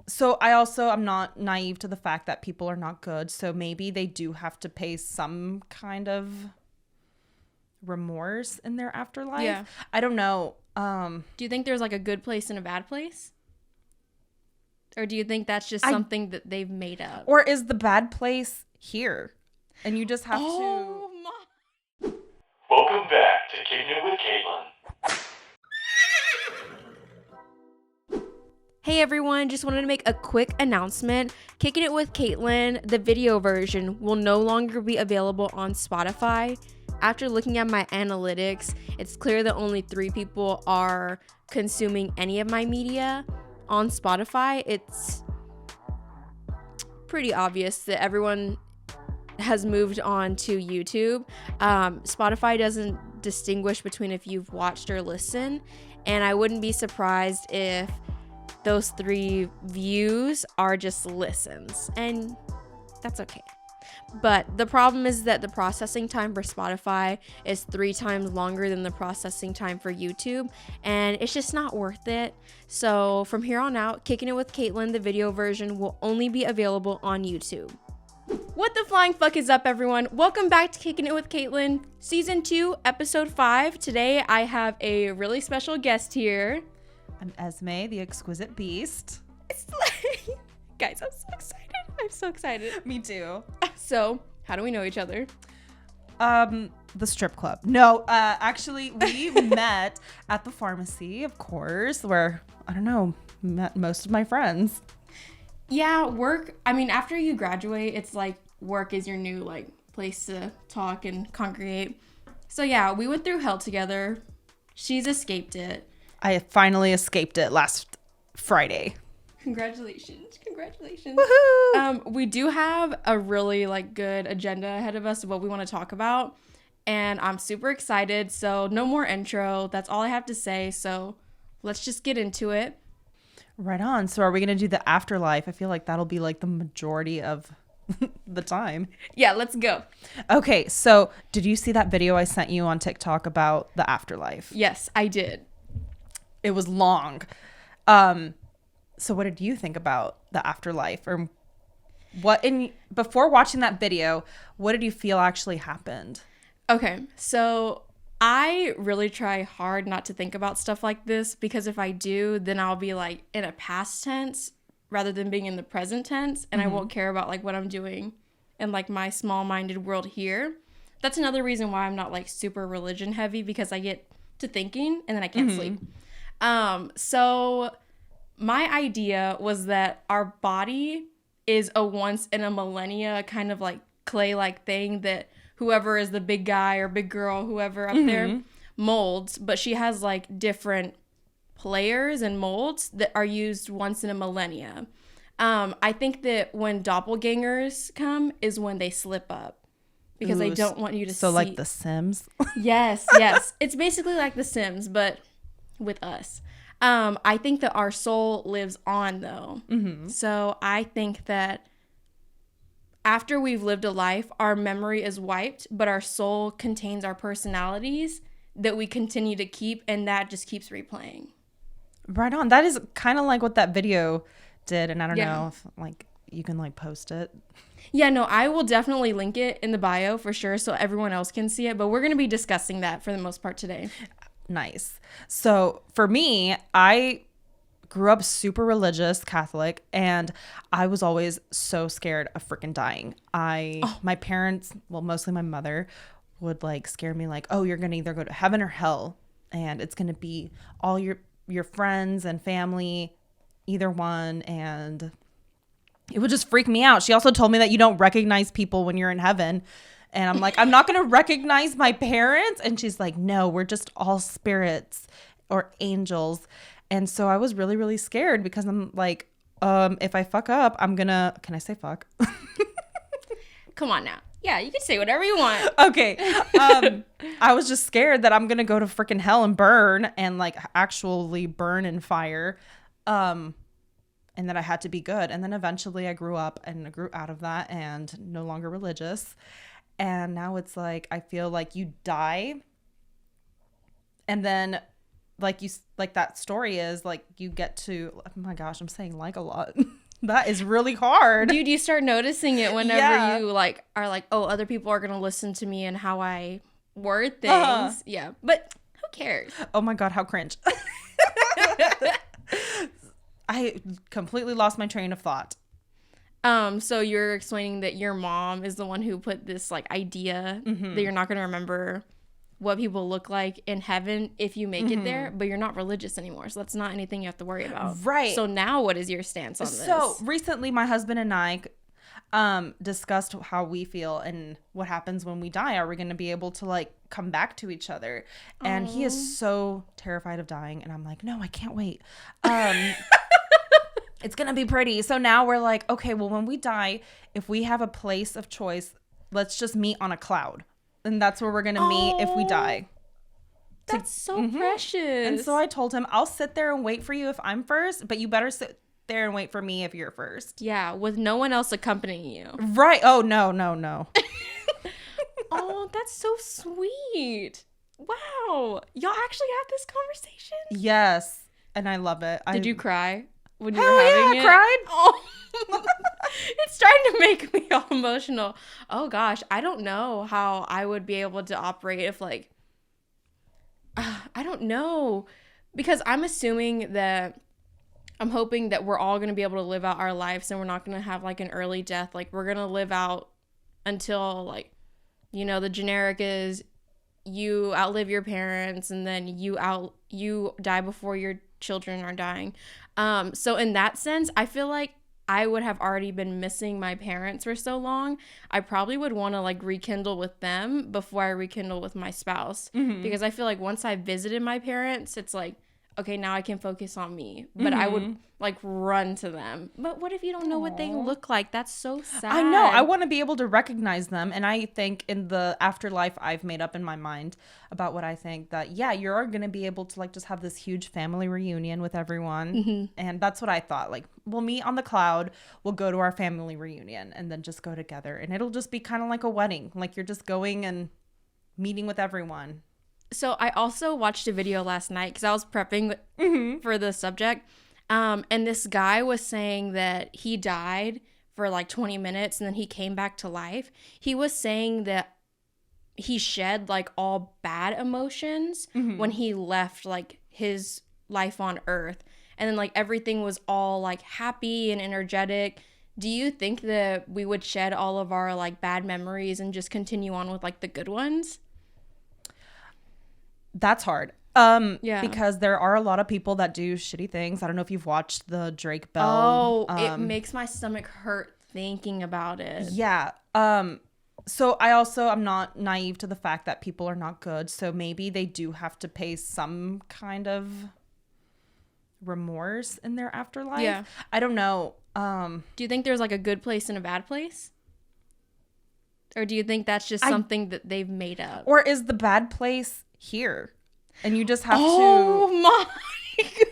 So I'm not naive to the fact that people are not good. So maybe they do have to pay some kind of remorse in their afterlife. Yeah. I don't know. Do you think there's like a good place and a bad place? Or do you think that's just something that they've made up? Or is the bad place here? And you just have to... My... Welcome back to Kickin with Katelyn. Hey everyone, just wanted to make a quick announcement. Kicking It with Katelyn, the video version, will no longer be available on Spotify. After looking at my analytics, it's clear that only 3 people are consuming any of my media on Spotify. It's pretty obvious that everyone has moved on to YouTube. Spotify doesn't distinguish between if you've watched or listened, and I wouldn't be surprised if those 3 views are just listens, and that's okay. But the problem is that the processing time for Spotify is 3 times longer than the processing time for YouTube, and it's just not worth it. So from here on out, Kicking It with Katelyn, the video version, will only be available on YouTube. What the flying fuck is up, everyone? Welcome back to Kicking It with Katelyn, Season 2, Episode 5. Today, I have a really special guest here. I'm Esme, the exquisite beast. Guys, I'm so excited. I'm so excited. Me too. So, how do we know each other? The strip club. No, actually, we met at the pharmacy, of course, where, I don't know, met most of my friends. Yeah, work. I mean, after you graduate, it's like work is your new like place to talk and congregate. So yeah, we went through hell together. She's escaped it. I finally escaped it last Friday. Congratulations. Woohoo! We do have a really like good agenda ahead of us of what we want to talk about, and I'm super excited. So no more intro. That's all I have to say. So let's just get into it. Right on. So are we going to do the afterlife? I feel like that'll be like the majority of the time. Yeah, let's go. Okay. So did you see that video I sent you on TikTok about the afterlife? Yes, I did. It was long. So what did you think about the afterlife, or before watching that video, what did you feel actually happened? Okay. So I really try hard not to think about stuff like this, because if I do, then I'll be like in a past tense rather than being in the present tense, and I won't care about like what I'm doing in like my small-minded world here. That's another reason why I'm not like super religion heavy, because I get to thinking and then I can't sleep. So my idea was that our body is a once in a millennia kind of like clay-like thing that whoever is the big guy or big girl, whoever up there, molds, but she has like different players and molds that are used once in a millennia. I think that when doppelgangers come is when they slip up, because they don't want you to see. So like The Sims? Yes. It's basically like The Sims, but with us. I think that our soul lives on, though. So I think that after we've lived a life, our memory is wiped, but our soul contains our personalities that we continue to keep, and that just keeps replaying. Right on. That is kind of like what that video did, and I don't know if like you can like post it. Yeah, no, I will definitely link it in the bio for sure so everyone else can see it, but we're going to be discussing that for the most part today. Nice. So for me, I grew up super religious Catholic, and I was always so scared of freaking dying. My parents, well, mostly my mother, would like scare me like, oh, you're going to either go to heaven or hell, and it's going to be all your friends and family, either one, and it would just freak me out. She also told me that you don't recognize people when you're in heaven. And I'm like, I'm not going to recognize my parents. And she's like, no, we're just all spirits or angels. And so I was really, really scared, because I'm like, if I fuck up, can I say fuck? Come on now. Yeah, you can say whatever you want. Okay. I was just scared that I'm going to go to freaking hell and burn, and like actually burn in fire. And that I had to be good. And then eventually I grew up and grew out of that and no longer religious. And now it's like, I feel like you die, and then like that story is like you get to, oh my gosh, I'm saying like a lot. That is really hard. Dude, you start noticing it whenever Yeah. you like are like, oh, other people are gonna listen to me and how I word things. Yeah, but who cares? Oh my God, how cringe. I completely lost my train of thought. So you're explaining that your mom is the one who put this like idea that you're not gonna remember what people look like in heaven if you make it there, but you're not religious anymore, so that's not anything you have to worry about. Right. So now what is your stance on this? So recently my husband and I discussed how we feel and what happens when we die. Are we going to be able to like come back to each other? And he is so terrified of dying, and I'm like, no, I can't wait. It's going to be pretty. So now we're like, okay, well, when we die, if we have a place of choice, let's just meet on a cloud. And that's where we're going to meet if we die. That's so precious. And so I told him, I'll sit there and wait for you if I'm first, but you better sit there and wait for me if you're first. Yeah, with no one else accompanying you. Right. Oh, no. Oh, that's so sweet. Wow. Y'all actually had this conversation? Yes. And I love it. Did you cry when you Hell were having yeah, it? I cried. Oh. It's starting to make me all emotional. Oh gosh, I don't know how I would be able to operate if like I don't know, because I'm assuming that I'm hoping that we're all going to be able to live out our lives and we're not going to have like an early death. Like we're going to live out until like, you know, the generic is you outlive your parents and then you die before your children are dying. So in that sense, I feel like I would have already been missing my parents for so long. I probably would want to like rekindle with them before I rekindle with my spouse, because I feel like once I visited my parents, it's like, okay, now I can focus on me. But I would like run to them. But what if you don't know what they look like? That's so sad. I know. I want to be able to recognize them. And I think in the afterlife, I've made up in my mind about what I think that, yeah, you're going to be able to like just have this huge family reunion with everyone. And that's what I thought. Like, we'll meet on the cloud. We'll go to our family reunion and then just go together. And it'll just be kind of like a wedding. Like you're just going and meeting with everyone. So I also watched a video last night because I was prepping for the subject. And this guy was saying that he died for like 20 minutes and then he came back to life. He was saying that he shed like all bad emotions when he left like his life on Earth. And then like everything was all like happy and energetic. Do you think that we would shed all of our like bad memories and just continue on with like the good ones? That's hard. Yeah. Because there are a lot of people that do shitty things. I don't know if you've watched the Drake Bell. Oh, it makes my stomach hurt thinking about it. Yeah. So I'm not naive to the fact that people are not good. So maybe they do have to pay some kind of remorse in their afterlife. Yeah. I don't know. Do you think there's like a good place and a bad place? Or do you think that's just something that they've made up? Or is the bad place here? And you just have Oh my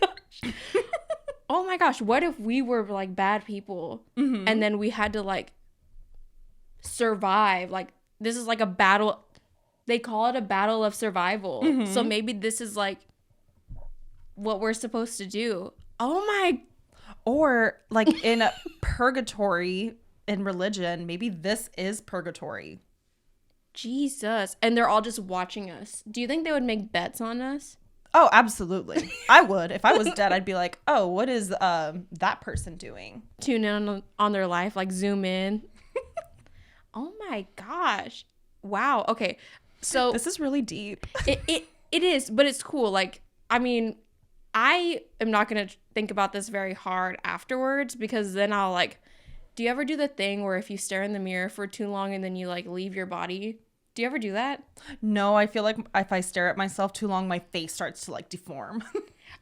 gosh. Oh my gosh. What if we were like bad people and then we had to like survive? Like this is like a battle. They call it a battle of survival. So maybe this is like what we're supposed to do. Oh my. Or like in a purgatory in religion, maybe this is purgatory. Jesus. And they're all just watching us. Do you think they would make bets on us? Oh, absolutely. I would. If I was dead, I'd be like, oh, what is that person doing? Tune in on their life, like zoom in. Oh my gosh. Wow. Okay. So This is really deep. it is, but it's cool. Like, I mean, I am not going to think about this very hard afterwards, because then I'll like, do you ever do the thing where if you stare in the mirror for too long and then you like leave your body? Do you ever do that? No, I feel like if I stare at myself too long, my face starts to like deform.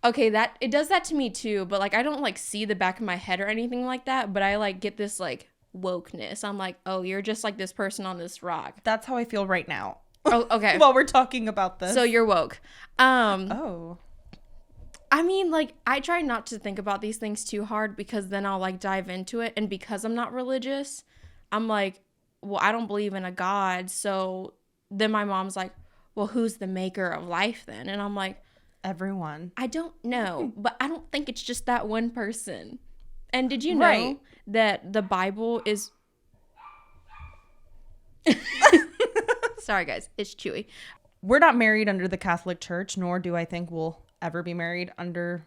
Okay, that it does that to me too, but like I don't like see the back of my head or anything like that, but I like get this like wokeness. I'm like, oh, you're just like this person on this rock. That's how I feel right now. Oh, okay. While we're talking about this. So you're woke. Oh. I mean, like, I try not to think about these things too hard because then I'll like dive into it. And because I'm not religious, I'm like, well, I don't believe in a God. So then my mom's like, well, who's the maker of life then? And I'm like, Everyone. I don't know, but I don't think it's just that one person. And did you know that the Bible is... Sorry, guys. It's chewy. We're not married under the Catholic Church, nor do I think we'll ever be married under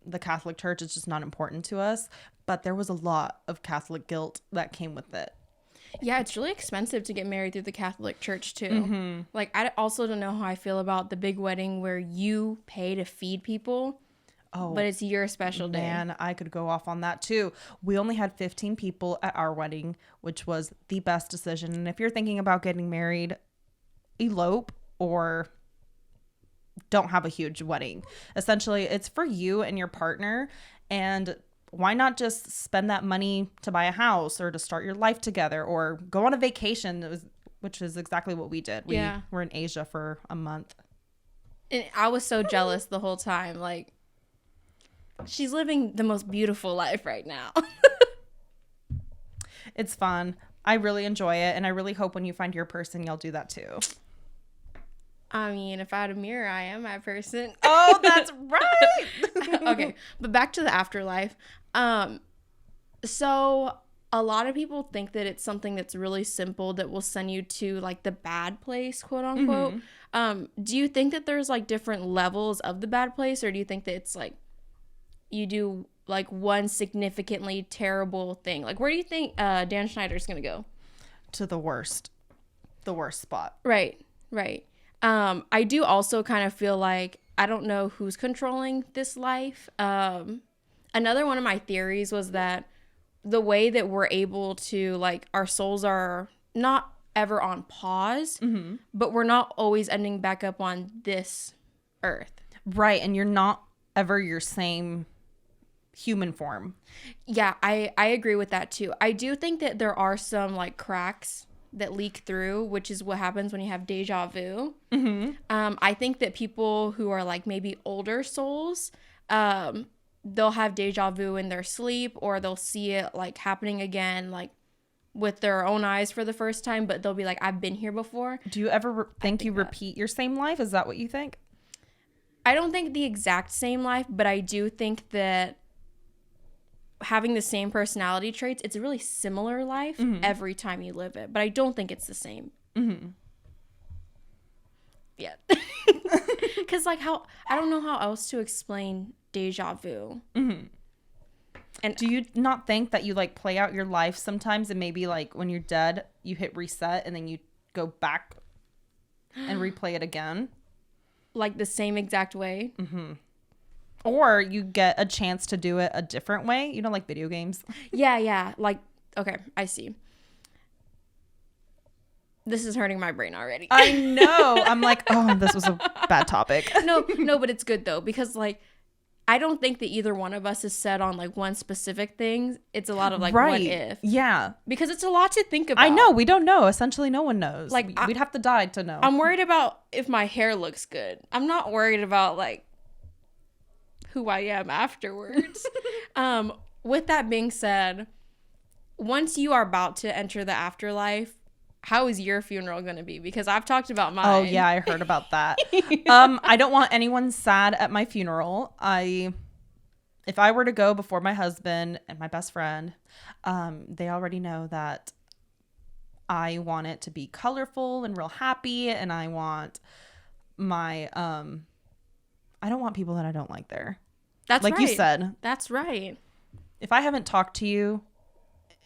the Catholic Church. It's just not important to us. But there was a lot of Catholic guilt that came with it. Yeah, it's really expensive to get married through the Catholic Church, too. Like, I also don't know how I feel about the big wedding where you pay to feed people. Oh, but it's your special day. Man, I could go off on that too. We only had 15 people at our wedding, which was the best decision. And if you're thinking about getting married, elope or don't have a huge wedding. Essentially, it's for you and your partner. And why not just spend that money to buy a house or to start your life together or go on a vacation, which is exactly what we did. We were in Asia for a month. And I was so jealous the whole time. Like, she's living the most beautiful life right now. It's fun. I really enjoy it. And I really hope when you find your person, you'll do that too. I mean, if I had a mirror, I am my person. Oh, that's right. Okay. But back to the afterlife. So a lot of people think that it's something that's really simple that will send you to like the bad place, quote unquote. Do you think that there's like different levels of the bad place, or do you think that it's like you do like one significantly terrible thing? Like, where do you think Dan Schneider's gonna go? To the worst spot. Right. I do also kind of feel like I don't know who's controlling this life. Another one of my theories was that the way that we're able to, like, our souls are not ever on pause, but we're not always ending back up on this earth. Right. And you're not ever your same human form. Yeah, I agree with that too. I do think that there are some like cracks that leak through, which is what happens when you have deja vu. I think that people who are like maybe older souls, they'll have deja vu in their sleep, or they'll see it like happening again, like with their own eyes for the first time, but they'll be like, I've been here before. Do you ever think you repeat your same life? Is that what you think? I don't think the exact same life, but I do think that having the same personality traits, it's a really similar life every time you live it, but I don't think it's the same. Yeah. Because like I don't know how else to explain deja vu. And do you not think that you like play out your life sometimes, and maybe like when you're dead, you hit reset and then you go back and replay it again? Like the same exact way? Or you get a chance to do it a different way, you know, like video games. Yeah. Like, okay, I see. This is hurting my brain already. I know. I'm like, oh, this was a bad topic. No, but it's good though, because like, I don't think that either one of us is set on like one specific thing. It's a lot of like, what if? Yeah. Because it's a lot to think about. I know. We don't know. Essentially, no one knows. Like, we'd have to die to know. I'm worried about if my hair looks good. I'm not worried about like who I am afterwards. With that being said, once you are about to enter the afterlife, how is your funeral going to be? Because I've talked about mine. Oh, yeah, I heard about that. I don't want anyone sad at my funeral. If I were to go before my husband and my best friend, they already know that I want it to be colorful and real happy, and I want my I don't want people that I don't like there. That's like right. you said. That's right. If I haven't talked to you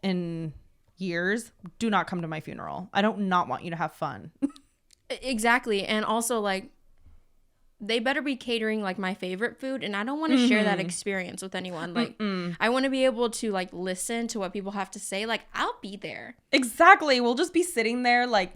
in years, do not come to my funeral. I don't not want you to have fun. Exactly. And also like they better be catering like my favorite food, and I don't want to share that experience with anyone. Like I want to be able to like listen to what people have to say. Like I'll be there. Exactly. We'll just be sitting there like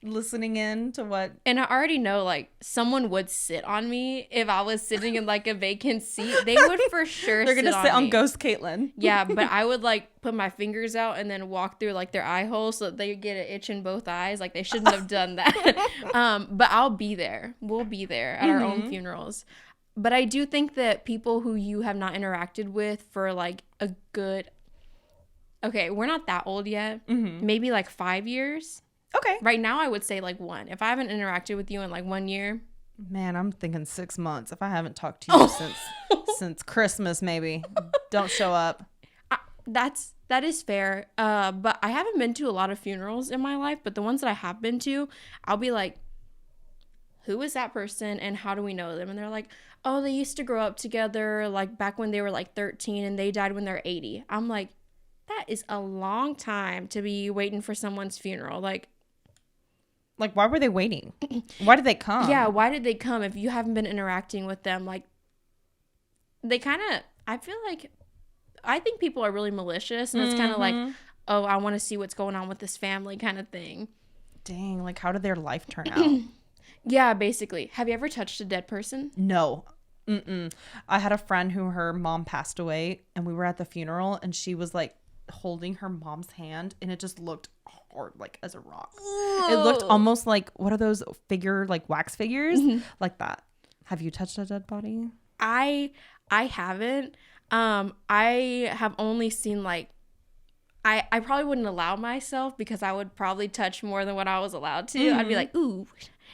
listening in to what. And I already know like someone would sit on me if I was sitting in like a vacant seat. They would for sure They're gonna sit on Ghost Katelyn. Yeah, but I would like put my fingers out and then walk through like their eye holes so that they get an itch in both eyes. Like they shouldn't have done that. But I'll be there. We'll be there at our own funerals. But I do think that people who you have not interacted with for like a good, okay, we're not that old yet. Maybe like 5 years. Okay. Right now, I would say like 1. If I haven't interacted with you in like 1 year, Man, I'm thinking 6 months. If I haven't talked to you since Christmas, maybe. Don't show up. That is fair. But I haven't been to a lot of funerals in my life, but the ones that I have been to, I'll be like, who is that person and how do we know them? And they're like, oh, they used to grow up together like back when they were like 13 and they died when they're 80. I'm like, that is a long time to be waiting for someone's funeral. Like, why were they waiting? Why did they come? Yeah, why did they come if you haven't been interacting with them? Like, they kind of, I think people are really malicious, and it's kind of like, oh, I want to see what's going on with this family kind of thing. Dang, like, how did their life turn out? Yeah, basically. Have you ever touched a dead person? No. I had a friend who her mom passed away, and we were at the funeral, and she was, like, holding her mom's hand, and it just looked hard, like, as a rock. It looked almost like, what are those like, wax figures? Like that. Have you touched a dead body? I haven't. I have only seen, like, I probably wouldn't allow myself because I would probably touch more than what I was allowed to. I'd be like, ooh,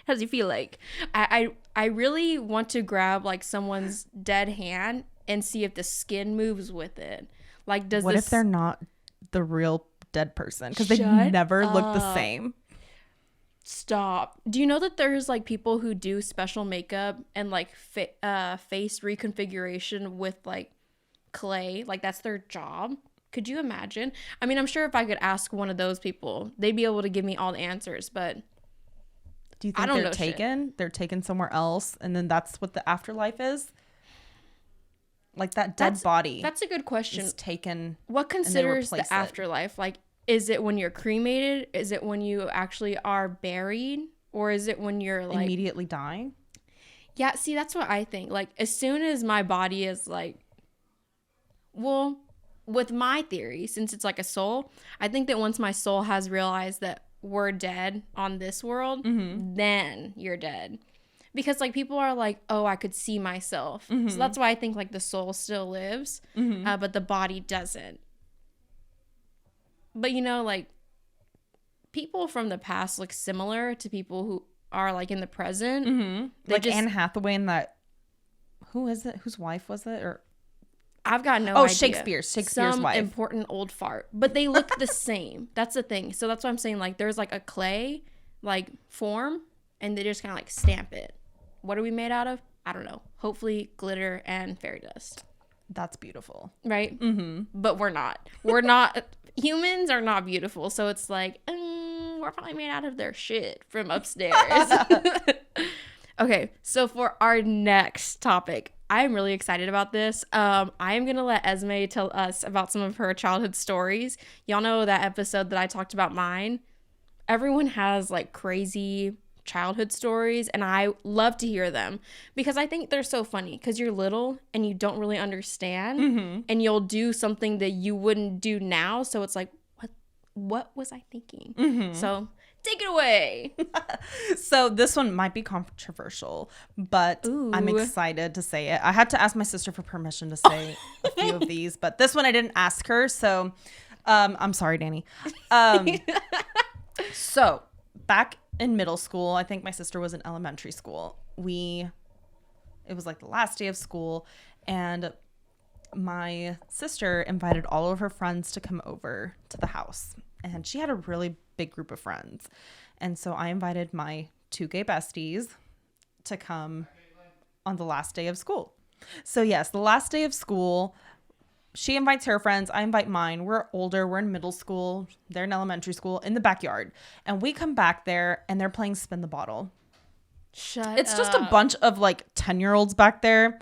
how does it feel like? I really want to grab, like, someone's dead hand and see if the skin moves with it. Like, what if they're not the real dead person? Because they never look the same. Stop. Do you know that there's, like, people who do special makeup and, like, face reconfiguration with, like, clay? Like, that's their job. Could you imagine? I mean, I'm sure if I could ask one of those people, they'd be able to give me all the answers, but do you think they're taken? Shit. They're taken somewhere else, and then that's what the afterlife is? Like, that dead body. That's a good question. Is taken. What considers the afterlife? Like, is it when you're cremated? Is it when you actually are buried? Or is it when you're, like, immediately dying? Yeah, see, that's what I think. Like, as soon as my body is, like, well, with my theory, since it's like a soul, I think that once my soul has realized that we're dead on this world, then you're dead. Because, like, people are like, oh, I could see myself. So that's why I think, like, the soul still lives, but the body doesn't. But, you know, like, people from the past look similar to people who are, like, in the present. Like Anne Hathaway and that, who is it? Whose wife was it? Or I've got no idea. Oh, Shakespeare's Some wife. Important old fart. But they look the same. That's the thing. So that's what I'm saying. Like, there's, like, a clay, like, form, and they just kind of, like, stamp it. What are we made out of? I don't know. Hopefully glitter and fairy dust. That's beautiful. Right? But we're not. We're not. Humans are not beautiful. So it's like, we're probably made out of their shit from upstairs. Okay. So for our next topic, I'm really excited about this. I am going to let Esme tell us about some of her childhood stories. Y'all know that episode that I talked about mine. Everyone has, like, crazy childhood stories, and I love to hear them because I think they're so funny because you're little and you don't really understand, and you'll do something that you wouldn't do now. So it's like, what was I thinking? So take it away. So this one might be controversial, but I'm excited to say it. I had to ask my sister for permission to say a few of these, but this one I didn't ask her. So I'm sorry, Danny. So back in middle school, I think my sister was in elementary school. It was like the last day of school, and my sister invited all of her friends to come over to the house, and she had a really big group of friends. And so I invited my 2 gay besties to come on the last day of school. So yes, the last day of school, she invites her friends, I invite mine. We're older, we're in middle school, they're in elementary school, in the backyard. And we come back there and they're playing Spin the Bottle. It's just a bunch of, like, 10-year-olds back there.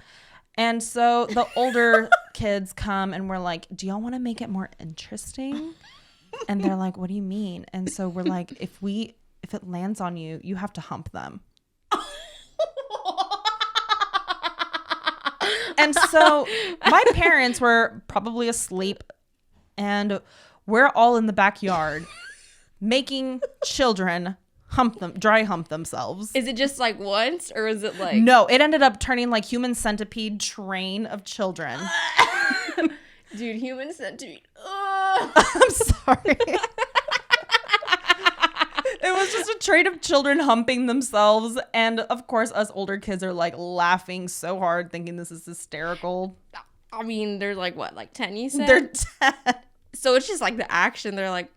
And so the older kids come and we're like, do y'all want to make it more interesting? And they're like, what do you mean? And so we're like, if it lands on you, you have to hump them. And so my parents were probably asleep, and we're all in the backyard making children dry hump themselves. Is it just, like, once, or is it like... No, it ended up turning, like, human centipede train of children. Dude, human centipede. I'm sorry. was just a trait of children humping themselves. And of course, us older kids are like laughing so hard, thinking this is hysterical. I mean, they're like, what, like 10, you said? They're 10. So it's just like the action. They're like,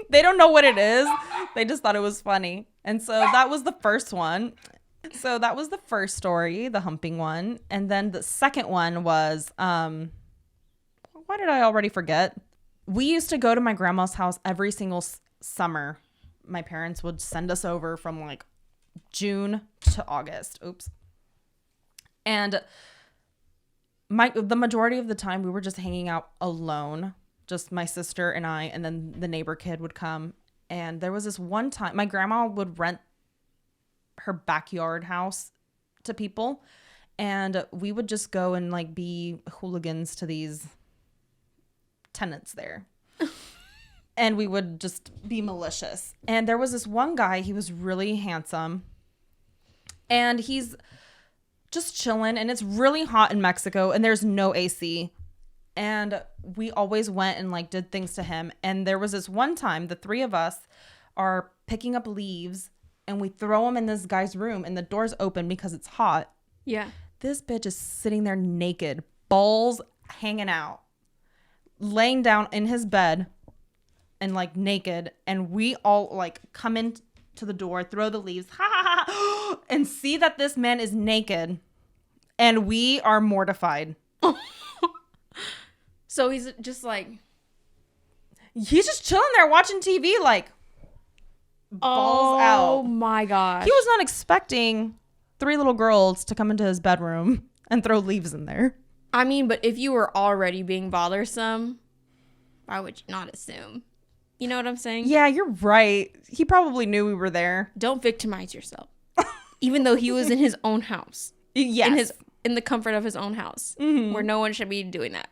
They don't know what it is. They just thought it was funny. And so that was the first one. So that was the first story, the humping one. And then the second one was, why did I already forget? We used to go to my grandma's house every single summer. My parents would send us over from like June to August. Oops. And the majority of the time we were just hanging out alone, just my sister and I, and then the neighbor kid would come. And there was this one time my grandma would rent her backyard house to people, and we would just go and like be hooligans to these tenants there. And we would just be malicious. And there was this one guy, he was really handsome, and he's just chilling, and it's really hot in Mexico and there's no AC. And we always went and like did things to him. And there was this one time the three of us are picking up leaves and we throw them in this guy's room and the door's open because it's hot. yeah. This bitch is sitting there naked, balls hanging out, laying down in his bed and like naked. And we all like come in to the door, throw the leaves, ha ha ha, and see that this man is naked. And we are mortified. So he's just like, He's just chilling there watching TV, like balls out. Oh my gosh. He was not expecting three little girls to come into his bedroom and throw leaves in there. I mean, but if you were already being bothersome, why would you not assume? You know what I'm saying? Yeah, you're right. He probably knew we were there. Don't victimize yourself. Even though he was in his own house. Yes. In the comfort of his own house. Mm-hmm. Where no one should be doing that.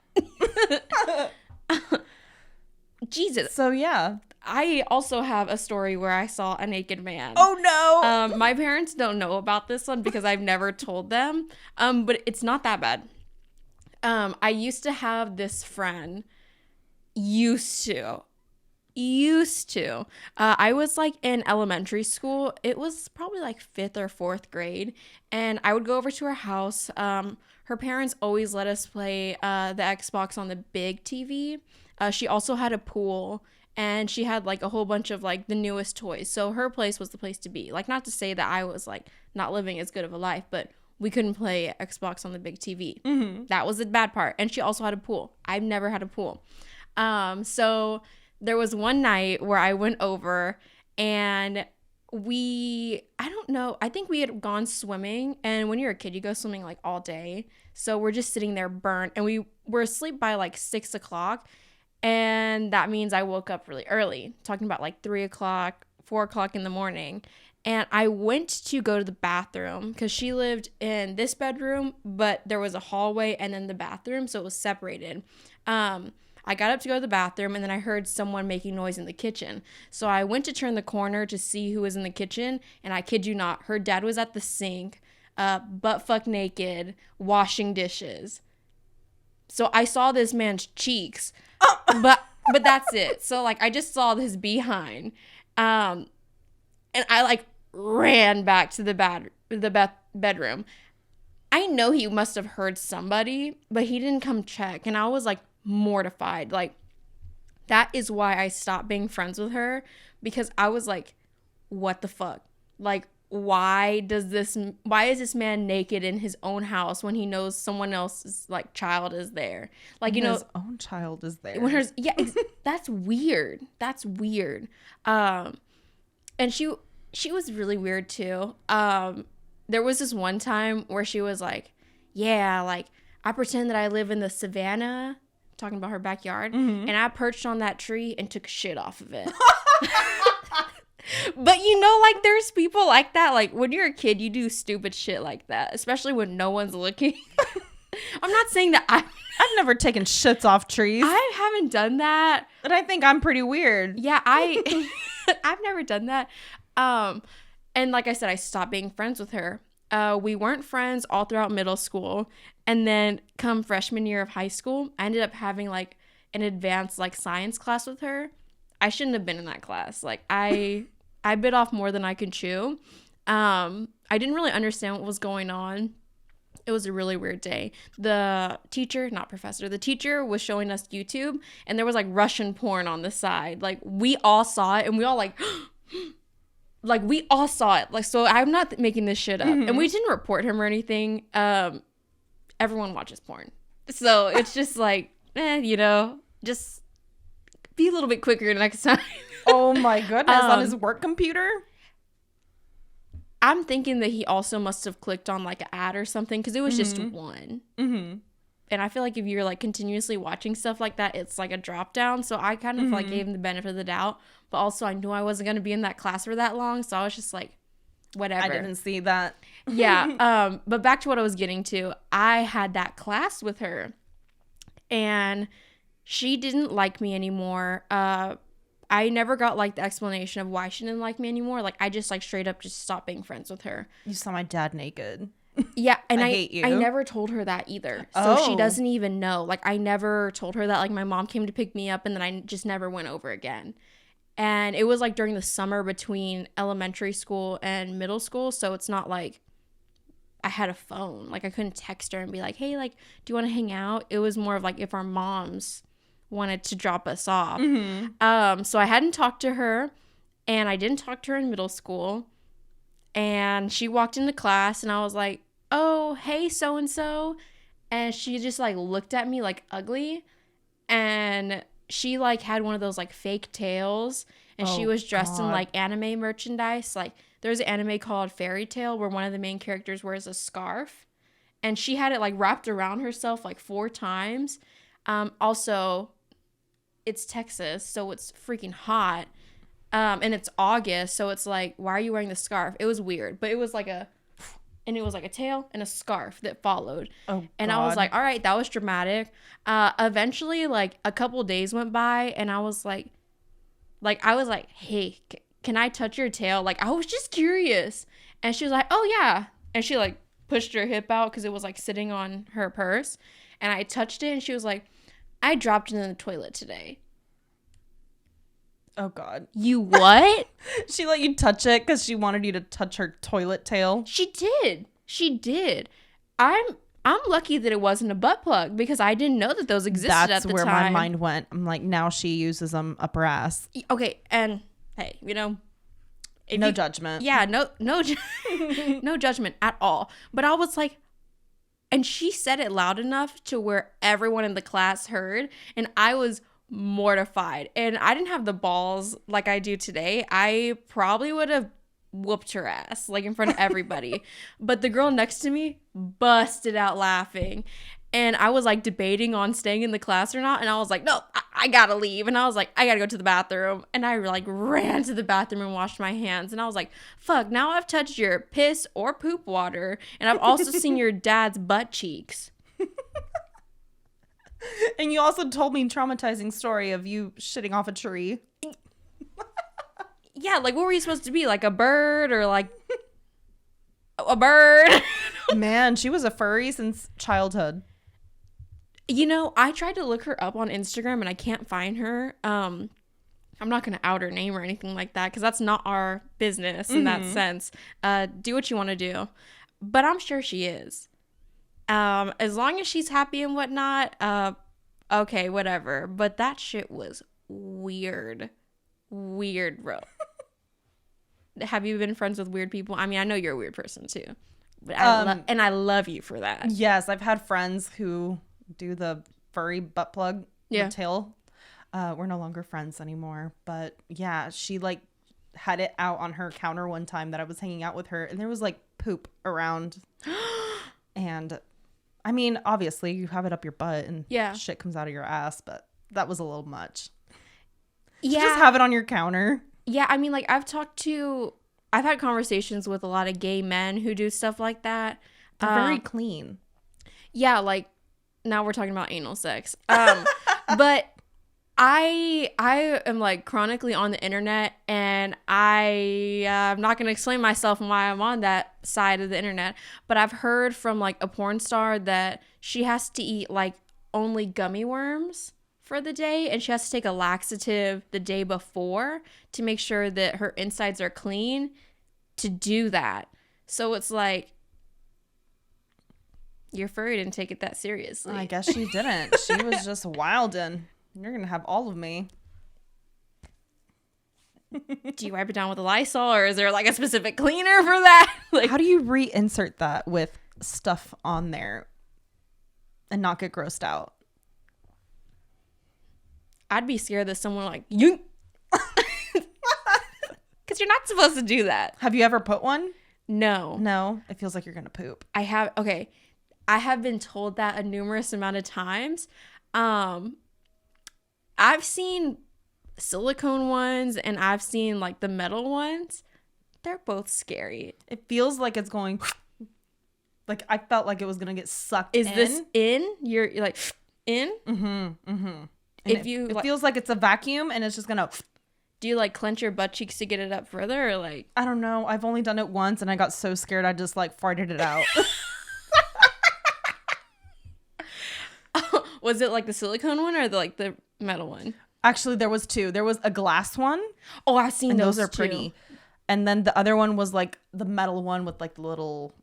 Jesus. So, yeah. I also have a story where I saw a naked man. Oh, no. My parents don't know about this one because I've never told them. But it's not that bad. I used to have this friend. Used to. I was like in elementary school. It was probably like 5th or 4th grade. And I would go over to her house. Her parents always let us play the Xbox on the big TV. She also had a pool. And she had like a whole bunch of like the newest toys. So her place was the place to be. Like, not to say that I was like not living as good of a life, but we couldn't play Xbox on the big TV. Mm-hmm. That was the bad part. And she also had a pool. I've never had a pool. So there was one night where I went over and I don't know, I think we had gone swimming. And when you're a kid, you go swimming like all day. So we're just sitting there burnt. And we were asleep by like 6 o'clock. And that means I woke up really early, talking about like 3 o'clock, 4 o'clock in the morning. And I went to go to the bathroom because she lived in this bedroom, but there was a hallway and then the bathroom. So it was separated. I got up to go to the bathroom and then I heard someone making noise in the kitchen. So I went to turn the corner to see who was in the kitchen. And I kid you not, her dad was at the sink, butt fuck naked, washing dishes. So I saw this man's cheeks, but that's it. So like I just saw his behind, and I like ran back to the bedroom. I know he must have heard somebody, but he didn't come check, and I was like mortified. Like that is why I stopped being friends with her, because I was like, what the fuck? Like, why is this man naked in his own house when he knows someone else's like child is there? Like, you know, his own child is there. That's weird. That's weird. And she was really weird too. There was this one time where she was like, yeah, like I pretend that I live in the savannah, talking about her backyard, and I perched on that tree and took a shit off of it. But you know, like there's people like that. Like when you're a kid, you do stupid shit like that, especially when no one's looking. I'm not saying that I've never taken shits off trees. I haven't done that. But I think I'm pretty weird. Yeah, I've never done that. And like I said, I stopped being friends with her. We weren't friends all throughout middle school. And then come freshman year of high school, I ended up having like an advanced like science class with her. I shouldn't have been in that class. Like I I bit off more than I could chew. I didn't really understand what was going on. It was a really weird day. The teacher was showing us YouTube, and there was like Russian porn on the side. Like, we all saw it, and we all like we all saw it. Like, so I'm not making this shit up. And we didn't report him or anything. Everyone watches porn. So it's just like, just be a little bit quicker next time. Oh my goodness, on his work computer? I'm thinking that he also must have clicked on like an ad or something, because it was just one. And I feel like if you're like continuously watching stuff like that, it's like a drop down. So I kind of like gave him the benefit of the doubt, but also I knew I wasn't going to be in that class for that long. So I was just like, whatever. I didn't see that. Yeah. But back to what I was getting to, I had that class with her, and she didn't like me anymore. I never got like the explanation of why she didn't like me anymore. Like, I just like straight up just stopped being friends with her. You saw my dad naked. Yeah, and I hate you. I never told her that either. So she doesn't even know. Like, I never told her that. Like, my mom came to pick me up, and then I just never went over again. And it was like during the summer between elementary school and middle school, so it's not like I had a phone. Like, I couldn't text her and be like, hey, like, do you want to hang out? It was more of like if our moms wanted to drop us off. So I hadn't talked to her, and I didn't talk to her in middle school. And she walked into class, and I was like, oh, hey, so-and-so. And she just like looked at me like ugly. And she like had one of those like fake tails, and she was dressed in like anime merchandise. Like, there's an anime called Fairy Tail where one of the main characters wears a scarf, and she had it like wrapped around herself like 4 times. Also, it's Texas, so it's freaking hot. And it's August, so it's like, why are you wearing the scarf? It was weird, but it was like a tail and a scarf that followed. Oh, and God. I was like, all right, that was dramatic. Eventually, like, a couple days went by, and I was like, hey, can I touch your tail? Like, I was just curious. And she was like, oh, yeah. And she, like, pushed her hip out because it was, like, sitting on her purse. And I touched it, and she was like, I dropped it in the toilet today. Oh, God. You what? She let you touch it because she wanted you to touch her toilet tail? She did. I'm lucky that it wasn't a butt plug, because I didn't know that those existed at the time. That's where my mind went. I'm like, now she uses them up her ass. Okay, and hey, No judgment. Yeah, no no judgment at all. But I was like, and she said it loud enough to where everyone in the class heard, and I was mortified. And I didn't have the balls like I do today. I probably would have whooped her ass like in front of everybody. But the girl next to me busted out laughing. And I was like debating on staying in the class or not. And I was like, no, I gotta leave. And I was like, I gotta go to the bathroom. And I like ran to the bathroom and washed my hands. And I was like, fuck, now I've touched your piss or poop water. And I've also seen your dad's butt cheeks. And you also told me a traumatizing story of you shitting off a tree. Yeah, like, what were you supposed to be? Like a bird, or like a bird? Man, she was a furry since childhood. I tried to look her up on Instagram, and I can't find her. I'm not going to out her name or anything like that, because that's not our business in that sense. Do what you want to do. But I'm sure she is. As long as she's happy and whatnot, okay, whatever. But that shit was weird. Weird, bro. Have you been friends with weird people? I mean, I know you're a weird person too. But I love you for that. Yes, I've had friends who do the furry butt plug tail. We're no longer friends anymore. But yeah, she like had it out on her counter one time that I was hanging out with her, and there was like poop around. And I mean, obviously you have it up your butt and shit comes out of your ass, but that was a little much. Yeah. Just have it on your counter. Yeah, I mean, like, I've had conversations with a lot of gay men who do stuff like that. They're very clean. Yeah, like, now we're talking about anal sex. But I am, like, chronically on the internet, and I'm not going to explain myself and why I'm on that side of the internet, but I've heard from, like, a porn star that she has to eat, like, only gummy worms for the day, and she has to take a laxative the day before to make sure that her insides are clean to do that. So it's like, your furry didn't take it that seriously. I guess she didn't. She was just wildin'. You're going to have all of me. Do you wipe it down with a Lysol, or is there like a specific cleaner for that? Like, how do you reinsert that with stuff on there and not get grossed out? I'd be scared that someone like, you, because you're not supposed to do that. Have you ever put one? No. No? It feels like you're going to poop. I have been told that a numerous amount of times. I've seen silicone ones and I've seen like the metal ones. They're both scary. It feels like it's going, like I felt like it was going to get sucked in. Is this in? You're like, in? If it feels like it's a vacuum and it's just going to. Do you like clench your butt cheeks to get it up further, or like? I don't know. I've only done it once and I got so scared I just like farted it out. Was it like the silicone one or the metal one? Actually, there was two. There was a glass one. Oh, I've seen those. Those are pretty. And then the other one was like the metal one with like the little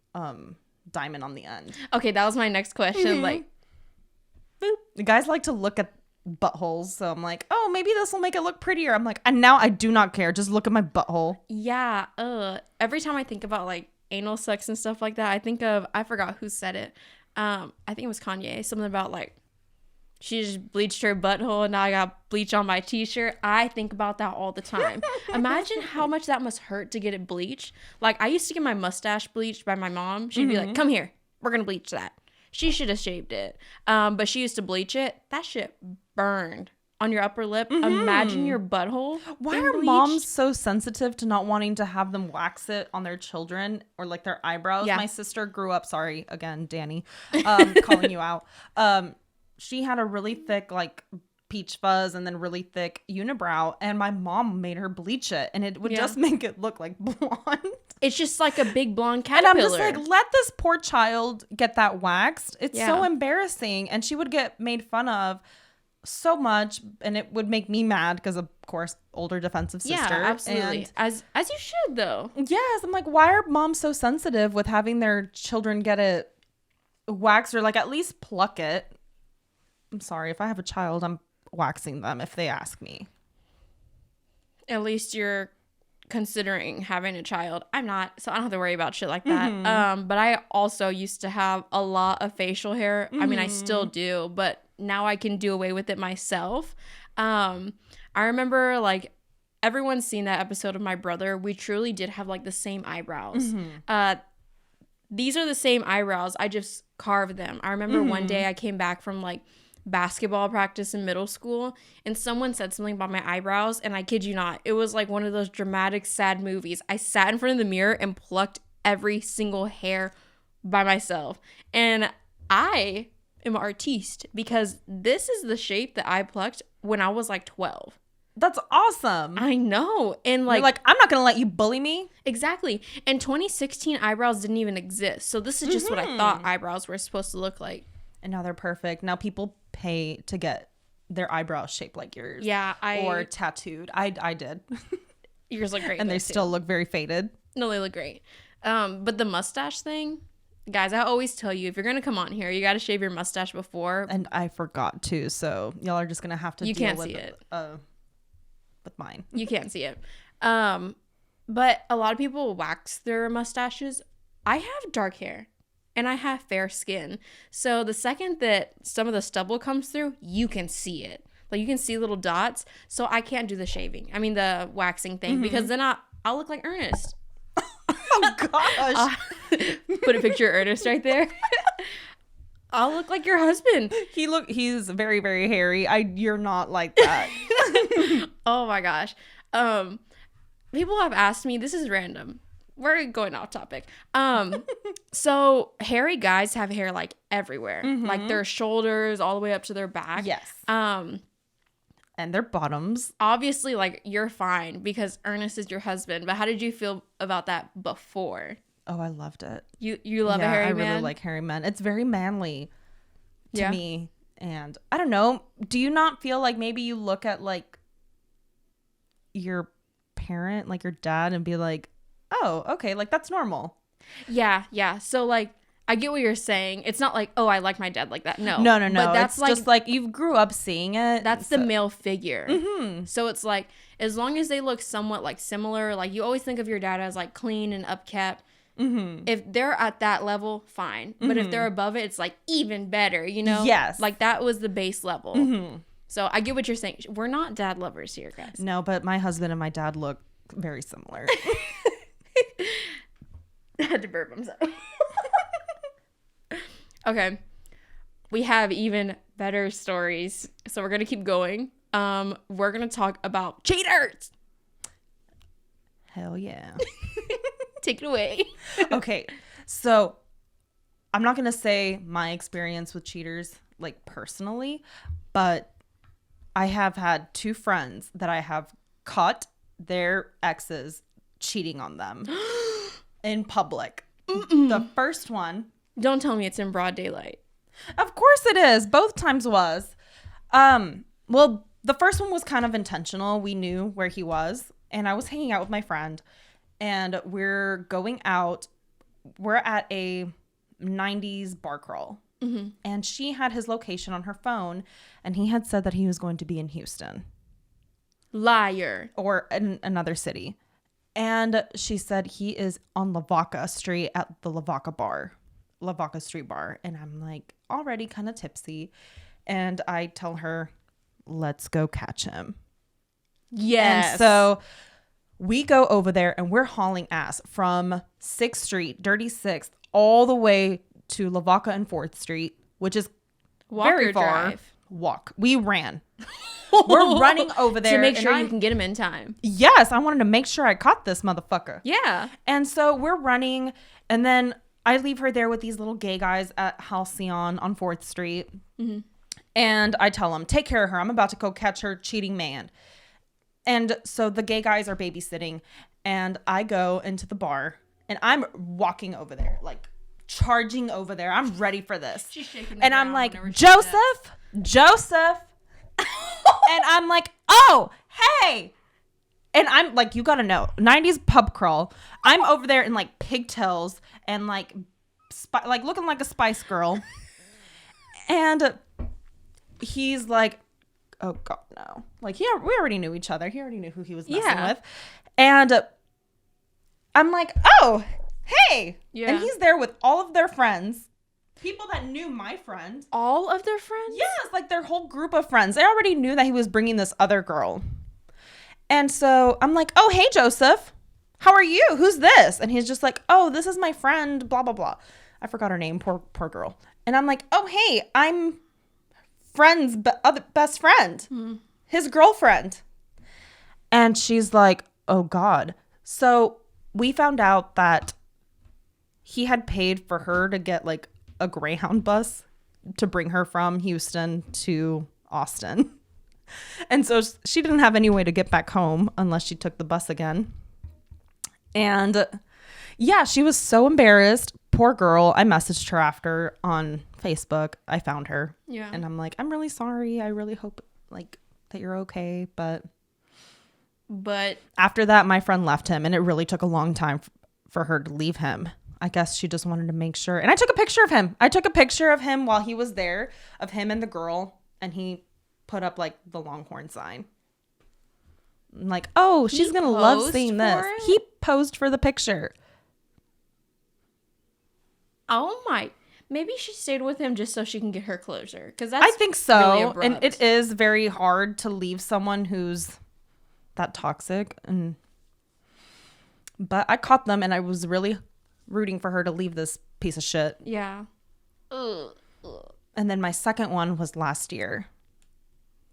diamond on the end. Okay, that was my next question. Like, boop. The guys like to look at buttholes, so I'm like, oh, maybe this will make it look prettier. I'm like, and now I do not care. Just look at my butthole. Yeah. Every time I think about like anal sex and stuff like that, I think of, I forgot who said it. I think it was Kanye. Something about like, she just bleached her butthole and now I got bleach on my t-shirt. I think about that all the time. Imagine how much that must hurt to get it bleached. Like, I used to get my mustache bleached by my mom. She'd be like, come here, we're gonna bleach that. She should have shaved it. But she used to bleach it. That shit burned on your upper lip. Imagine your butthole. Why are moms so sensitive to not wanting to have them wax it on their children or like their eyebrows? Yeah. My sister grew up, sorry, again, Danny, calling you out. She had a really thick like peach fuzz and then really thick unibrow, and my mom made her bleach it, and it would just make it look like blonde. It's just like a big blonde caterpillar. And I'm just like, let this poor child get that waxed. It's so embarrassing. And she would get made fun of so much, and it would make me mad because, of course, older defensive sister. Yeah, absolutely. And as you should, though. Yes. I'm like, why are moms so sensitive with having their children get it waxed or like at least pluck it? I'm sorry. If I have a child, I'm waxing them if they ask me. At least you're considering having a child. I'm not, so I don't have to worry about shit like that. But I also used to have a lot of facial hair. I mean, I still do, but now I can do away with it myself. I remember like everyone's seen that episode of my brother. We truly did have like the same eyebrows. These are the same eyebrows. I just carved them. I remember one day I came back from like basketball practice in middle school and someone said something about my eyebrows, and I kid you not, it was like one of those dramatic sad movies. I sat in front of the mirror and plucked every single hair by myself, and I am an artiste because this is the shape that I plucked when I was like 12. That's awesome. I know. And like, you're like, I'm not gonna let you bully me. Exactly. In 2016, eyebrows didn't even exist, so this is just what I thought eyebrows were supposed to look like. And now they're perfect. Now people pay to get their eyebrows shaped like yours. Yeah, or tattooed. I did. Yours look great. And they still look very faded. No, they look great. But the mustache thing, guys, I always tell you, if you're gonna come on here, you got to shave your mustache before. And I forgot to, so y'all are just gonna have to. You deal can't with see it. With mine. You can't see it. But a lot of people wax their mustaches. I have dark hair. And I have fair skin. So the second that some of the stubble comes through, you can see it. Like you can see little dots. So I can't do the shaving. I mean the waxing thing. Because then I'll look like Ernest. Oh gosh. Put a picture of Ernest right there. I'll look like your husband. He's very, very hairy. You're not like that. Oh my gosh. People have asked me, this is random. We're going off topic. So hairy guys have hair like everywhere, like their shoulders all the way up to their back. Yes. And their bottoms. Obviously, like you're fine because Ernest is your husband. But how did you feel about that before? Oh, I loved it. You love a hairy man? I really like hairy men. It's very manly to me. And I don't know, do you not feel like maybe you look at like your parent, like your dad, and be like, oh, okay, like that's normal? Yeah. So like, I get what you're saying. It's not like, oh, I like my dad like that. No. No. But that's it's like, just like you grew up seeing it. that's the male figure. Mm-hmm. So it's like, as long as they look somewhat like similar, like you always think of your dad as like clean and upkept. Mm-hmm. If they're at that level, fine. But if they're above it, it's like even better, you know? Yes. Like that was the base level. Mm-hmm. So I get what you're saying. We're not dad lovers here, guys. No, but my husband and my dad look very similar. I had to burp, I'm sorry. Okay. We have even better stories. So we're going to keep going. We're going to talk about cheaters. Hell yeah. Take it away. Okay, so I'm not gonna say my experience with cheaters like personally, but I have had 2 friends that I have caught their exes cheating on them in public. The first one, Don't tell me it's in broad daylight. of course it is, both times was. Well, the first one was kind of intentional. We knew where he was, and I was hanging out with my friend, and we're going out. We're at a 90s bar crawl. Mm-hmm. And she had his location on her phone, and he had said that he was going to be in Houston. Liar. Or in another city. And she said he is on Lavaca Street at the Lavaca Street bar. And I'm like already kind of tipsy. And I tell her, let's go catch him. Yes. And so we go over there, and we're hauling ass from 6th Street, Dirty 6th, all the way to Lavaca and 4th Street, which is very far. Drive. Walk. We ran. We're running over there to make sure you can get him in time. Yes, I wanted to make sure I caught this motherfucker. Yeah. And so we're running, and then I leave her there with these little gay guys at Halcyon on 4th Street. Mm-hmm. And I tell them, take care of her. I'm about to go catch her cheating man. And so the gay guys are babysitting, and I go into the bar, and I'm walking over there, like charging over there. I'm ready for this. She's shaking and I'm like, Joseph. And I'm like, oh, hey. And I'm like, you gotta know, 90s pub crawl. I'm over there in like pigtails and like looking like a Spice Girl. And he's like, oh God, no. Like, we already knew each other. He already knew who he was messing with. And I'm like, oh, hey. Yeah. And he's there with all of their friends. People that knew my friend. All of their friends? Yes, like their whole group of friends. They already knew that he was bringing this other girl. And so I'm like, oh, hey, Joseph. How are you? Who's this? And he's just like, oh, this is my friend, blah, blah, blah. I forgot her name. Poor girl. And I'm like, oh, hey, I'm friend's best friend. His girlfriend. And she's like, oh, God. So we found out that he had paid for her to get like a Greyhound bus to bring her from Houston to Austin. And so she didn't have any way to get back home unless she took the bus again. And yeah, she was so embarrassed. Poor girl. I messaged her after on Facebook. I found her. Yeah. And I'm like, I'm really sorry. I really hope like that you're okay. But after that, my friend left him, and it really took a long time for her to leave him. I guess she just wanted to make sure. And I took a picture of him. I took a picture of him while he was there, of him and the girl. And he put up like the Longhorn sign. I'm like, oh, she's going to love seeing this. He posed for the picture. Oh my. Maybe she stayed with him just so she can get her closure. Because I think so. Really abrupt. And it is very hard to leave someone who's that toxic. But I caught them, and I was really rooting for her to leave this piece of shit. Yeah. Ugh. And then my second one was last year.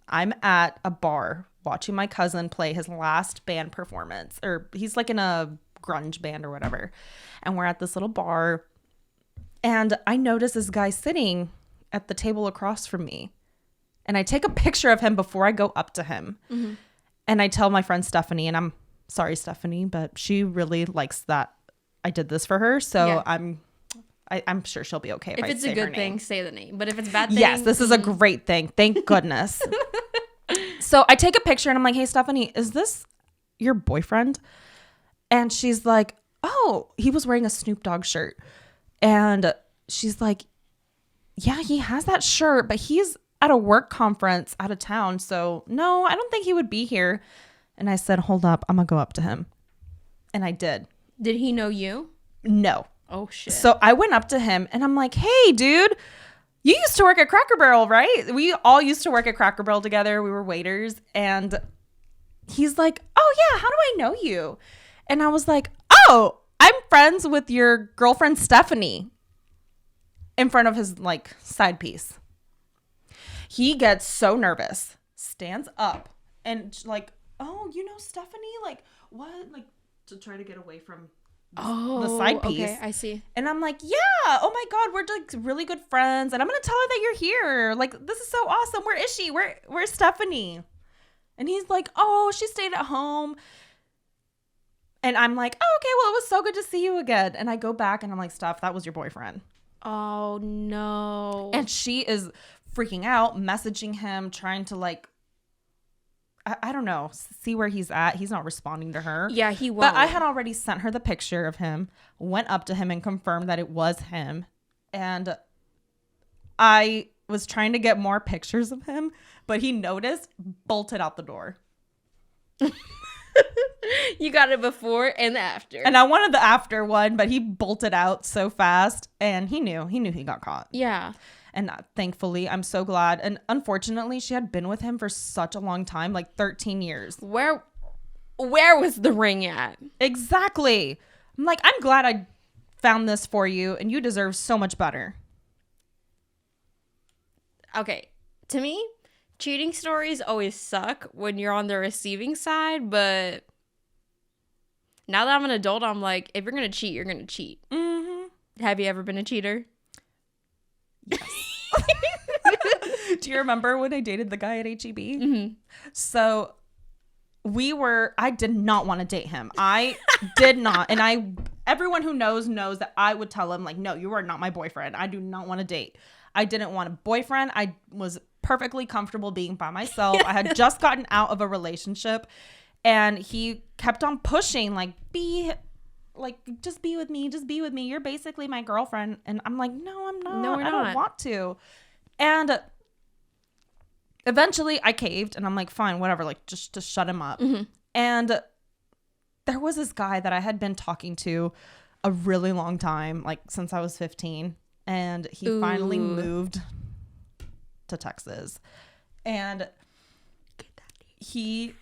I'm at a bar watching my cousin play his last band performance, or he's like in a grunge band or whatever. And we're at this little bar, and I notice this guy sitting at the table across from me. And I take a picture of him before I go up to him. Mm-hmm. And I tell my friend Stephanie, and I'm sorry, Stephanie, but she really likes that I did this for her. So yeah. I'm sure she'll be okay if If I it's say a her good thing, name. say the name. But if it's a bad thing, Yes, this is a great thing. Thank goodness. So I take a picture and I'm like, hey, Stephanie, is this your boyfriend? And she's like, oh, he was wearing a Snoop Dogg shirt. And she's like, yeah, he has that shirt, but he's at a work conference out of town. So no, I don't think he would be here. And I said, hold up, I'm going to go up to him. And I did. Did he know you? No. Oh, shit. So I went up to him and I'm like, hey, dude, you used to work at Cracker Barrel, right? We all used to work at Cracker Barrel together. We were waiters. And he's like, oh, yeah, how do I know you? And I was like, oh, I'm friends with your girlfriend, Stephanie, in front of his like side piece. He gets so nervous, stands up and like, oh, you know Stephanie? Like, what? Like, to try to get away from the side piece. Okay, I see. And I'm like, yeah, oh my God, we're like really good friends. And I'm going to tell her that you're here. Like, this is so awesome. Where is she? Where's Stephanie? And he's like, oh, she stayed at home. And I'm like, oh, okay, well, it was so good to see you again. And I go back and I'm like, Steph, that was your boyfriend. Oh, no. And she is freaking out, messaging him, trying to like, I don't know, see where he's at. He's not responding to her. Yeah, he won't. But I had already sent her the picture of him, went up to him and confirmed that it was him. And I was trying to get more pictures of him, but he noticed, bolted out the door. You got it before and after. And I wanted the after one, but he bolted out so fast and he knew he got caught. Yeah. And thankfully, I'm so glad. And unfortunately, she had been with him for such a long time, like 13 years. Where was the ring at? Exactly. I'm like, I'm glad I found this for you and you deserve so much better. Okay. To me, cheating stories always suck when you're on the receiving side, but now that I'm an adult, I'm like, if you're going to cheat, you're going to cheat. Mm-hmm. Have you ever been a cheater? Yes. Do you remember when I dated the guy at HEB? Mm-hmm. So I did not want to date him. I did not. And everyone who knows that I would tell him like, no, you are not my boyfriend. I do not want to date. I didn't want a boyfriend. I was perfectly comfortable being by myself. I had just gotten out of a relationship and he kept on pushing just be with me. Just be with me. You're basically my girlfriend. And I'm like, no, I'm not. No, we're I don't not. want to. And eventually I caved and I'm like, fine, whatever. Like just to shut him up. Mm-hmm. And there was this guy that I had been talking to a really long time, like since I was 15. And he finally moved to Texas. And he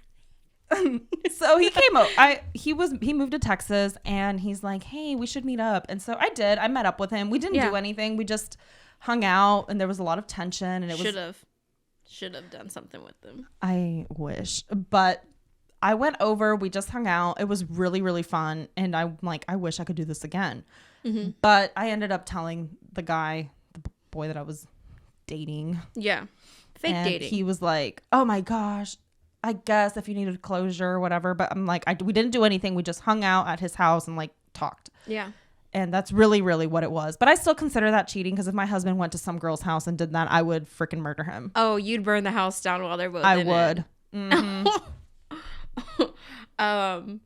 so he came up. He moved to Texas and he's like, hey, we should meet up. And so I did. I met up with him. We didn't do anything. We just hung out and there was a lot of tension and it should have done something with them. I wish. But I went over, we just hung out. It was really, really fun. And I'm like, I wish I could do this again. Mm-hmm. But I ended up telling the boy that I was dating. Yeah. Fake dating. He was like, oh my gosh, I guess if you needed closure or whatever. But I'm like, we didn't do anything. We just hung out at his house and like talked. Yeah. And that's really, really what it was. But I still consider that cheating because if my husband went to some girl's house and did that, I would freaking murder him. Oh, you'd burn the house down while they're both in it. I would. Mm-hmm.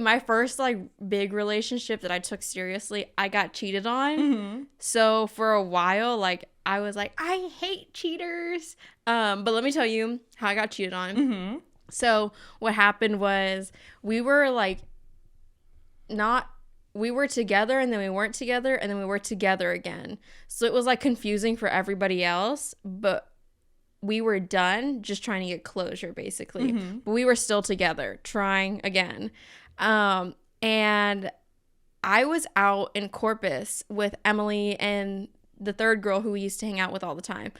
My first like big relationship that I took seriously, I got cheated on. Mm-hmm. So for a while, like I was like, I hate cheaters. But let me tell you how I got cheated on. Mm-hmm. So what happened was we were together and then we weren't together and then we were together again. So it was like confusing for everybody else, but we were done just trying to get closure basically. Mm-hmm. But we were still together trying again. And I was out in Corpus with Emily and the third girl who we used to hang out with all the time.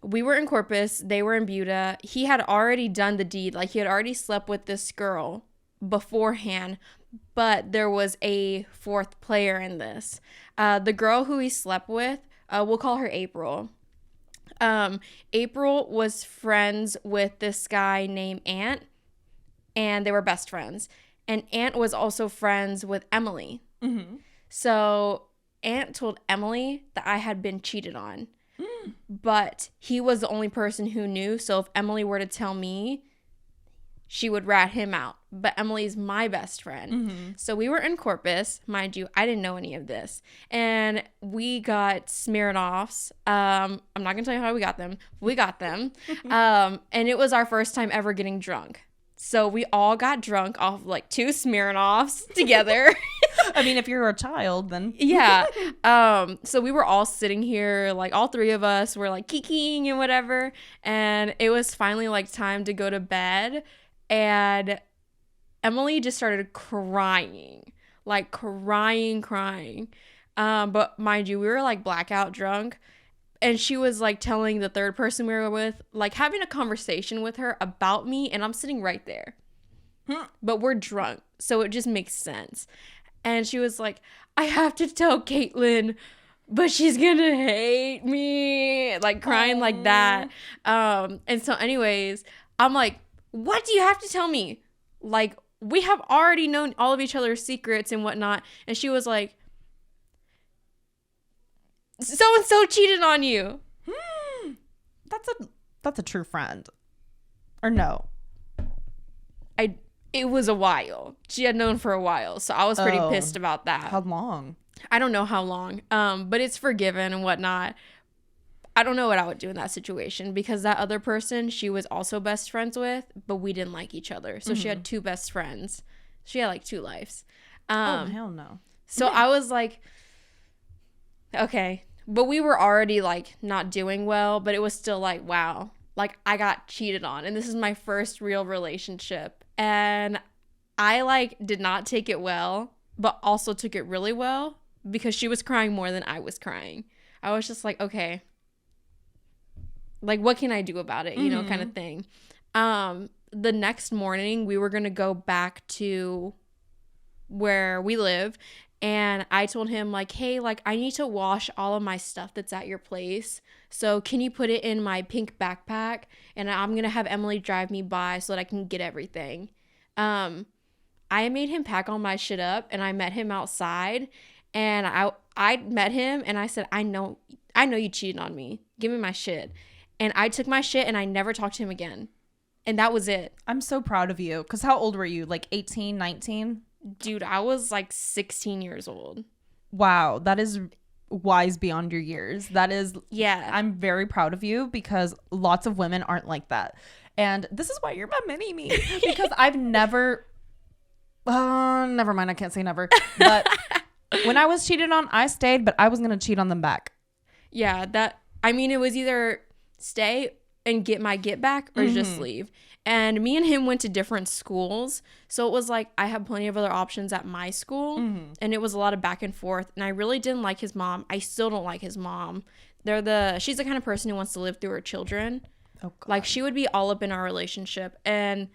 We were in Corpus. They were in Buda. He had already done the deed. Like he had already slept with this girl beforehand, but there was a fourth player in this. The girl who he slept with, we'll call her April. April was friends with this guy named Ant, and they were best friends. And Ant was also friends with Emily. So Aunt told Emily that I had been cheated on. But he was the only person who knew. So if Emily were to tell me, she would rat him out. But Emily's my best friend. So we were in Corpus. Mind you, I didn't know any of this. And we got Smirnoffs. I'm not going to tell you how we got them. We got them. And it was our first time ever getting drunk. So we all got drunk off like 2 Smirnoffs together. I mean, if you're a child, then Yeah. So we were all sitting here, like all 3 of us were like kicking and whatever. And it was finally like time to go to bed. And Emily just started crying, like crying. But mind you, we were like blackout drunk. And she was like telling the third person we were with, like having a conversation with her about me. And I'm sitting right there. But we're drunk. So it just makes sense. And she was like, I have to tell Katelyn, but she's going to hate me. Like crying like that. And so anyways, I'm like, what do you have to tell me? Like, we have already known all of each other's secrets and whatnot. And she was like, so-and-so cheated on you. That's a true friend. Or no? It was a while. She had known for a while. So I was pretty pissed about that. How long? I don't know how long. But it's forgiven and whatnot. I don't know what I would do in that situation because that other person she was also best friends with, but we didn't like each other. So she had 2 best friends. She had like 2 lives. Hell no. So I was like, okay. But we were already like not doing well, but it was still like, wow, like I got cheated on. And this is my first real relationship. And I like did not take it well, but also took it really well because she was crying more than I was crying. I was just like, okay, like what can I do about it? You know, kind of thing. The next morning we were going to go back to where we live. And I told him like, hey, like I need to wash all of my stuff that's at your place. So can you put it in my pink backpack? And I'm going to have Emily drive me by so that I can get everything. I made him pack all my shit up and I met him outside and I met him and I said, I know you cheated on me. Give me my shit. And I took my shit and I never talked to him again. And that was it. I'm so proud of you. Because how old were you? Like 18, 19? Dude, I was like 16 years old. Wow. That is wise beyond your years. That is, yeah. I'm very proud of you because lots of women aren't like that. And this is why you're my mini me. Because I've never, never mind. I can't say never. But when I was cheated on, I stayed, but I was going to cheat on them back. Yeah. It was either stay and get my get back or just leave. And me and him went to different schools. So it was like I had plenty of other options at my school. And it was a lot of back and forth. And I really didn't like his mom. I still don't like his mom. She's the kind of person who wants to live through her children. Oh, God. Like she would be all up in our relationship. And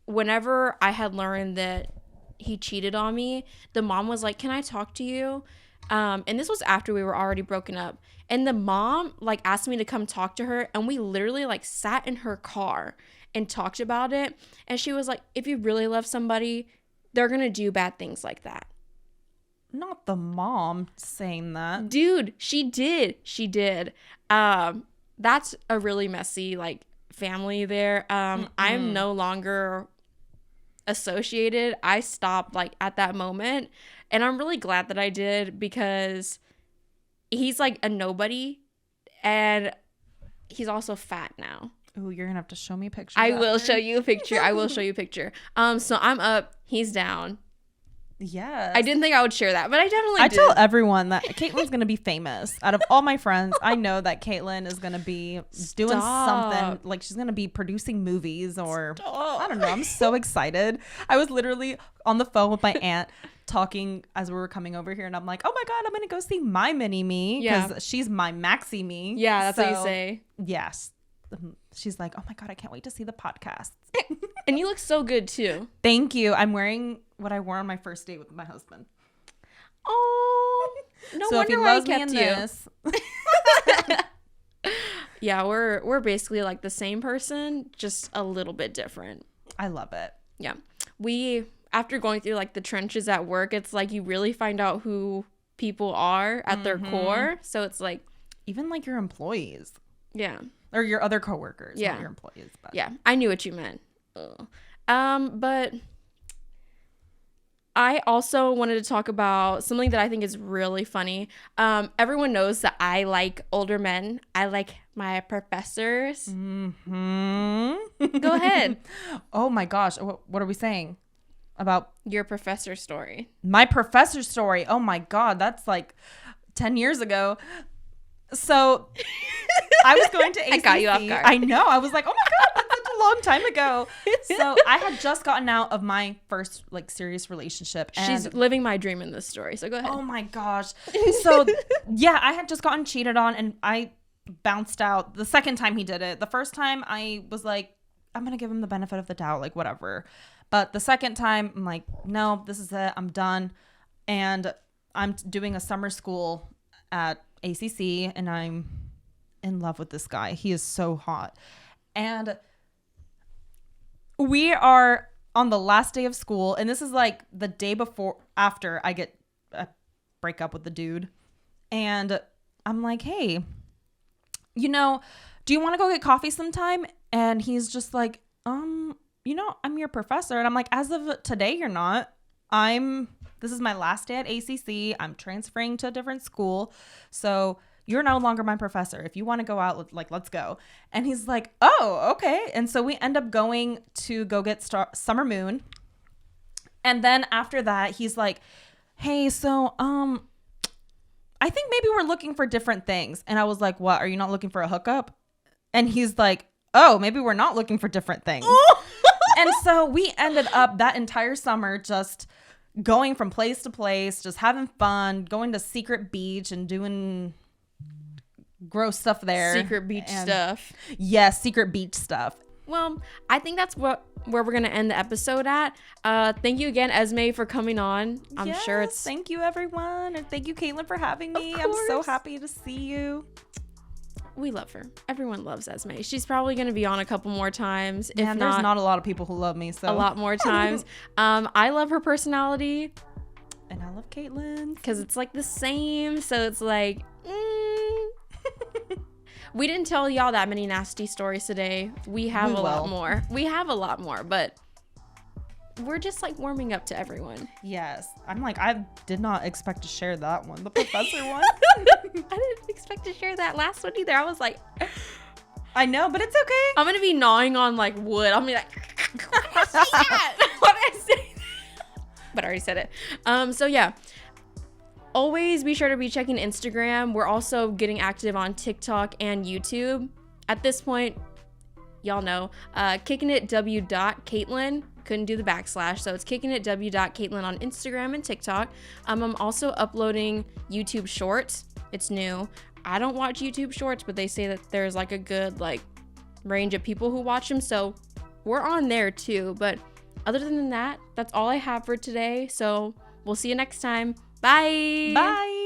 whenever I had learned that he cheated on me, the mom was like, can I talk to you? And this was after we were already broken up. And the mom like asked me to come talk to her. And we literally like sat in her car and talked about it. And she was like, if you really love somebody, they're going to do bad things like that. Not the mom saying that. Dude, she did. She did. That's a really messy like family there. I'm no longer associated. I stopped like at that moment. And I'm really glad that I did because he's like a nobody and he's also fat now. Oh, you're going to have to show me a picture. I will show you a picture. So I'm up, he's down. Yes. I didn't think I would share that, but I definitely did. I tell everyone that Katelyn's going to be famous. Out of all my friends, I know that Katelyn is going to be doing something. Like she's going to be producing movies or I don't know. I'm so excited. I was literally on the phone with my aunt talking as we were coming over here and I'm like, oh my God, I'm going to go see my mini me because she's my maxi me. Yeah, that's what you say. Yes. She's like, oh my God, I can't wait to see the podcast. And you look so good too. Thank you. I'm wearing what I wore on my first date with my husband. Oh, no so wonder if he why loves he kept me in you. this. Yeah, we're basically like the same person, just a little bit different. I love it. Yeah. after going through like the trenches at work, it's like you really find out who people are at their core. So it's like, even like your employees. yeah. Or your other coworkers, Yeah. not your employees. But. Yeah, I knew what you meant. Ugh. But I also wanted to talk about something that I think is really funny. Everyone knows that I like older men. I like my professors. Mm-hmm. Go ahead. Oh my gosh. What are we saying about Your professor story. my professor story? Oh my God. That's like 10 years ago. So I was going to ACC. I got you off guard. I know. I was like, oh my God, that's such a long time ago. So I had just gotten out of my first like serious relationship. And She's living my dream in this story. So go ahead. oh my gosh. So yeah, I had just gotten cheated on and I bounced out the second time he did it. The first time I was like, I'm going to give him the benefit of the doubt, like whatever. But the second time I'm like, no, this is it. I'm done. And I'm doing a summer school at ACC and I'm in love with this guy. He is so hot. And we are on the last day of school, and this is like the day after I break up with the dude. And I'm like, hey, do you want to go get coffee sometime? And he's just like, I'm your professor. And I'm like, as of today, you're not. This is my last day at ACC. I'm transferring to a different school. So you're no longer my professor. If you want to go out, let's go. And he's like, oh, okay. And so we end up going to go get Summer Moon. And then after that, he's like, hey, so, I think maybe we're looking for different things. And I was like, what? Are you not looking for a hookup? And he's like, oh, maybe we're not looking for different things. And so we ended up that entire summer just going from place to place, just having fun, going to Secret Beach and doing gross stuff there. Secret beach stuff. Yes, Secret Beach stuff. Well, I think that's where we're going to end the episode at. Thank you again, Esme, for coming on. I'm sure it's... Thank you, everyone. And thank you, Katelyn, for having me. I'm so happy to see you. We love her. Everyone loves Esme. She's probably going to be on a couple more times. And there's not a lot of people who love me, so a lot more times. I love her personality. And I love Katelyn. Because it's like the same. So it's like, we didn't tell y'all that many nasty stories today. We have a lot more. We have a lot more, but we're just like warming up to everyone. Yes. I'm like, I did not expect to share that one. The professor one. I didn't expect to share that last one either. I was like, I know, but it's okay. I'm going to be gnawing on like wood. I'm going to be like, why did I say that? Why did I say that? But I already said it. So yeah. Always be sure to be checking Instagram. We're also getting active on TikTok and YouTube. At this point, y'all know, kickinitw.Katelyn. Couldn't do the backslash, so it's kickinitw.Katelyn on Instagram and TikTok. I'm also uploading YouTube Shorts. It's new. I don't watch YouTube Shorts, but they say that there's like a good like range of people who watch them, so we're on there too. But other than that, that's all I have for today. So we'll see you next time. Bye. Bye.